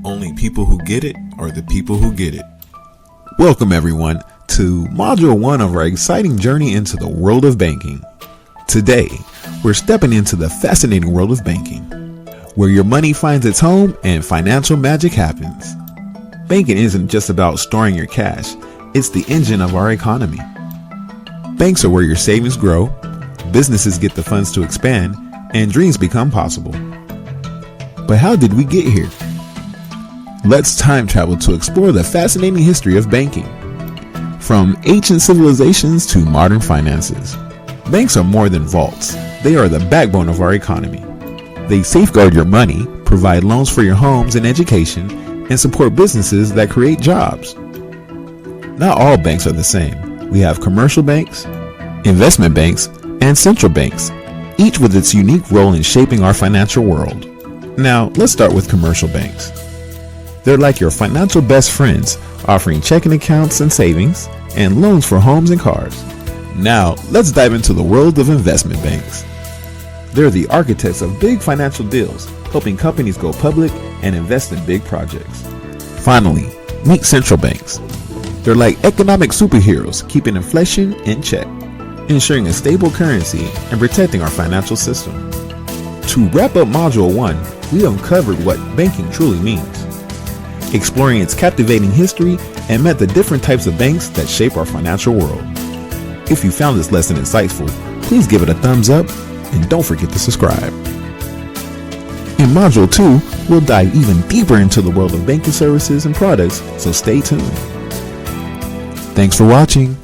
Only people who get it are the people who get it. Welcome everyone to Module 1 of our exciting journey into the world of banking. Today, we're stepping into the fascinating world of banking, where your money finds its home and financial magic happens. Banking isn't just about storing your cash, it's the engine of our economy. Banks are where your savings grow, businesses get the funds to expand, and dreams become possible. But how did we get here? Let's time travel to explore the fascinating history of banking. From ancient civilizations to modern finances, banks are more than vaults. They are the backbone of our economy. They safeguard your money, provide loans for your homes and education, and support businesses that create jobs. Not all banks are the same. We have commercial banks, investment banks, and central banks, each with its unique role in shaping our financial world. Now, let's start with commercial banks. They're like your financial best friends, offering checking accounts and savings, and loans for homes and cars. Now, let's dive into the world of investment banks. They're the architects of big financial deals, helping companies go public and invest in big projects. Finally, meet central banks. They're like economic superheroes, keeping inflation in check, ensuring a stable currency, and protecting our financial system. To wrap up Module 1, we uncovered what banking truly means, exploring its captivating history, and met the different types of banks that shape our financial world. If you found this lesson insightful, please give it a thumbs up and don't forget to subscribe. In Module 2, we'll dive even deeper into the world of banking services and products, so stay tuned. Thanks for watching.